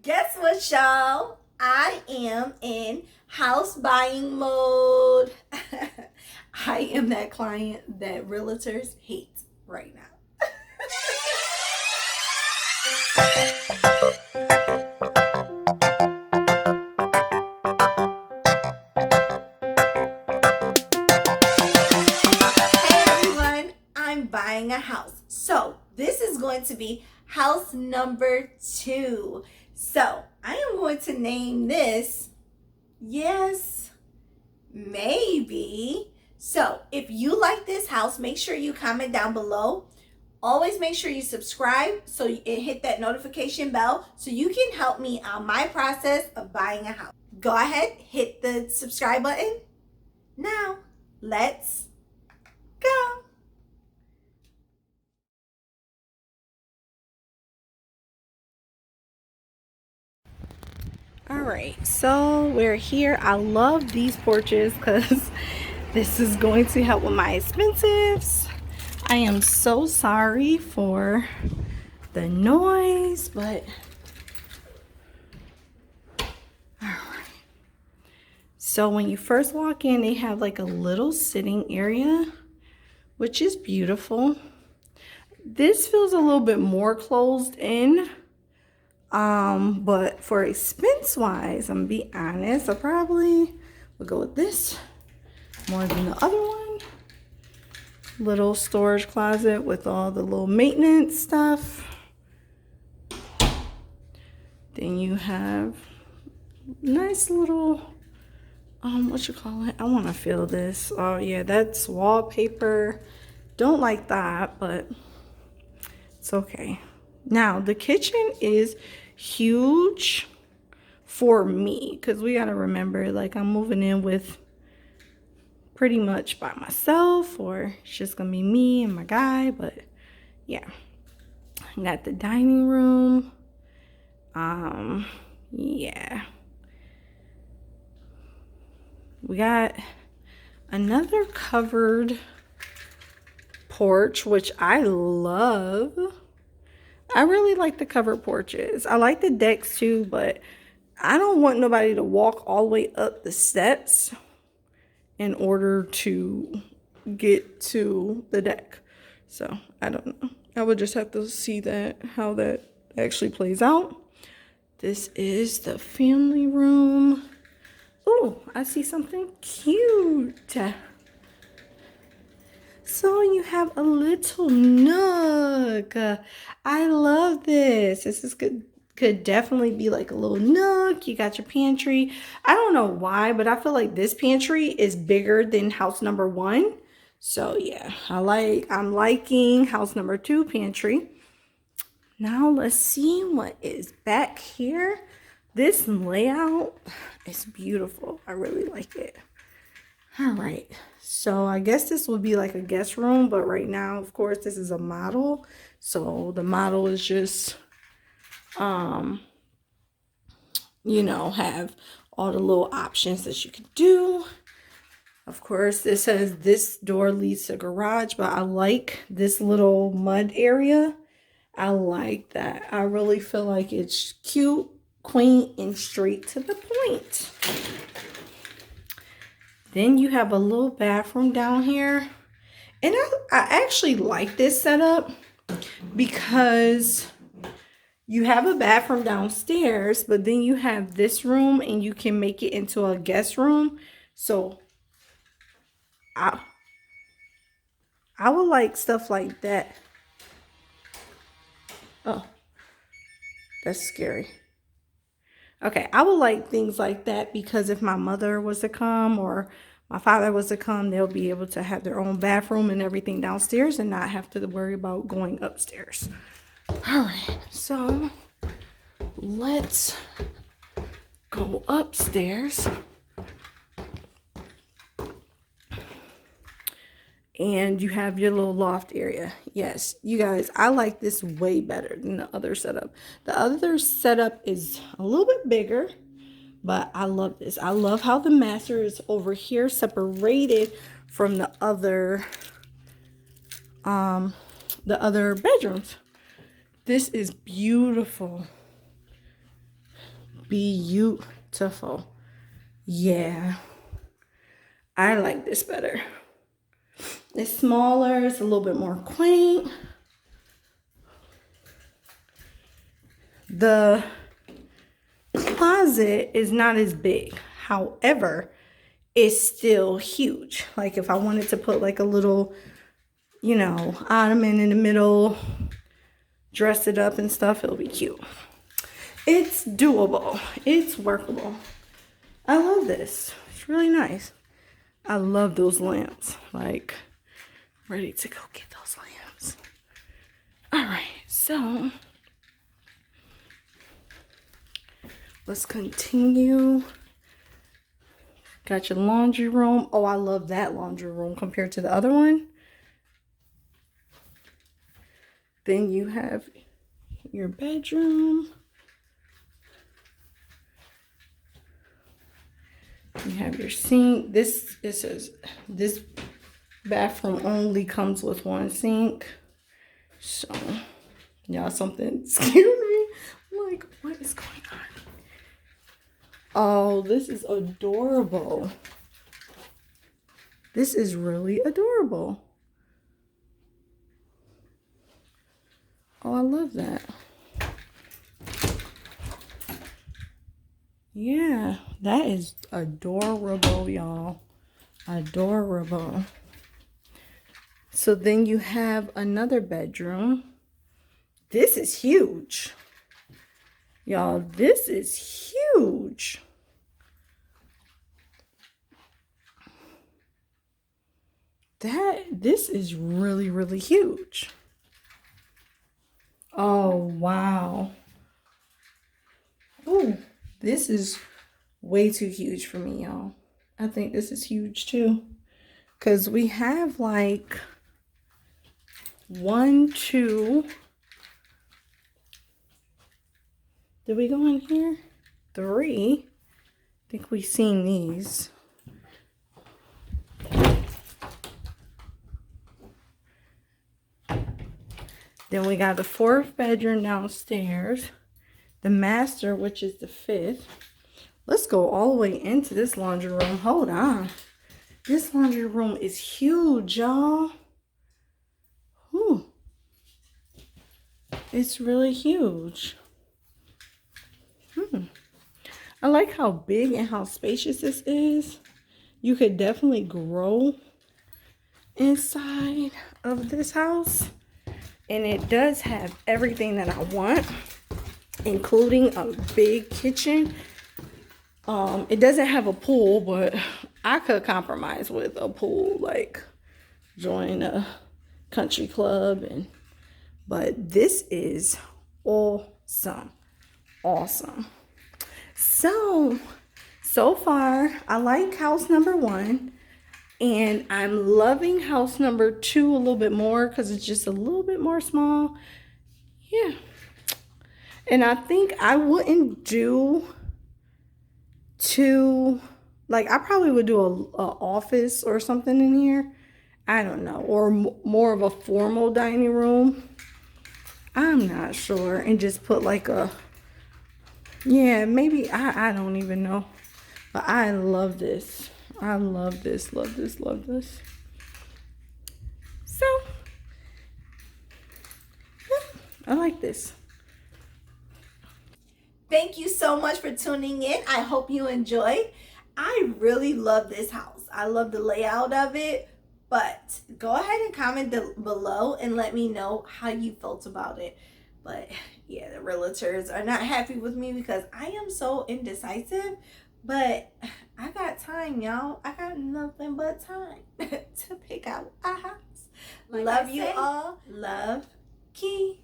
Guess what, y'all? I am in house buying mode. I am that client that realtors hate right now. Hey everyone, I'm buying a house. So, this is going to be house number 2. So, I am going to name this Yes, Maybe. So, if you like this house, make sure you comment down below. Always make sure you subscribe and hit that notification bell so you can help me on my process of buying a house. Go ahead, hit the subscribe button. Now, let's go. All right, so we're here. I love these porches because this is going to help with my expenses. I am so sorry for the noise, but all right. So when you first walk in, they have like a little sitting area, which is beautiful. This feels a little bit more closed in. But for expense wise, I'm gonna be honest, I probably would go with this more than the other one. Little storage closet with all the little maintenance stuff. Then you have nice little, what you call it? I want to feel this. Oh yeah, that's wallpaper. Don't like that, but it's okay. Now the kitchen is huge for me because we got to remember, like, I'm moving in with pretty much by myself, or it's just gonna be me and my guy. But yeah, got the dining room. Yeah, we got another covered porch, which I love. I really like the covered porches. I like the decks too, but I don't want nobody to walk all the way up the steps in order to get to the deck. So I don't know. I would just have to see how that actually plays out. This is the family room. Oh, I see something cute. So you have a little nook. I love this. This is good. Could definitely be like a little nook. You got your pantry. I don't know why, but I feel like this pantry is bigger than house number 1. So yeah, I'm liking house number 2 pantry. Now let's see what is back here. This layout is beautiful. I really like it. All right, so I guess this would be like a guest room, but right now, of course, this is a model. So the model is just, have all the little options that you could do. Of course, it says this door leads to garage, but I like this little mud area. I like that. I really feel like it's cute, quaint, and straight to the point. Then you have a little bathroom down here. And I actually like this setup because you have a bathroom downstairs, but then you have this room and you can make it into a guest room. So I would like stuff like that. Oh, that's scary. Okay, I would like things like that because if my mother was to come or my father was to come, they'll be able to have their own bathroom and everything downstairs and not have to worry about going upstairs. All right, so let's go upstairs. And you have your little loft area. Yes, you guys, I like this way better than the other setup. The other setup is a little bit bigger, but I love this. I love how the master is over here separated from the other bedrooms. This is beautiful. beautiful. Yeah, I like this better. It's smaller, it's a little bit more quaint. The closet is not as big. However, it's still huge. Like if I wanted to put like a little, you know, ottoman in the middle, dress it up and stuff, it'll be cute. It's doable. It's workable. I love this. It's really nice. I love those lamps. Like, ready to go get those lamps. All right, so let's continue. Got your laundry room. Oh, I love that laundry room compared to the other one. Then you have your bedroom. You have your sink. This bathroom only comes with one sink. So, y'all, something scared me. I'm like, what is going on? Oh, this is adorable. This is really adorable. Oh, I love that. Yeah, that is adorable, y'all. Adorable. So then you have another bedroom. This is huge. Y'all, this is huge. This is really, really huge. Oh, wow. Oh, this is way too huge for me, y'all. I think this is huge too. Because we have like 1, 2. Did we go in here? 3. I think we've seen these. Then we got the 4th bedroom downstairs. The master, which is the 5th. Let's go all the way into this laundry room. Hold on. This laundry room is huge, y'all. Whew. It's really huge. I like how big and how spacious this is. You could definitely grow inside of this house. And it does have everything that I want, including a big kitchen. It doesn't have a pool, but I could compromise with a pool, like join a country club. But this is awesome. Awesome. So far, I like house number 1. And I'm loving house number 2 a little bit more because it's just a little bit more small. Yeah. And I think I wouldn't do 2, like I probably would do a office or something in here. I don't know. Or more of a formal dining room. I'm not sure. And just put like a, yeah, maybe, I don't even know. But I love this. I love this, love this, love this. So, yeah, I like this. Thank you so much for tuning in. I hope you enjoyed. I really love this house. I love the layout of it. But go ahead and comment below and let me know how you felt about it. But yeah, the realtors are not happy with me because I am so indecisive. But I got time, y'all. I got nothing but time to pick out a house. Like love you all. Love, Key.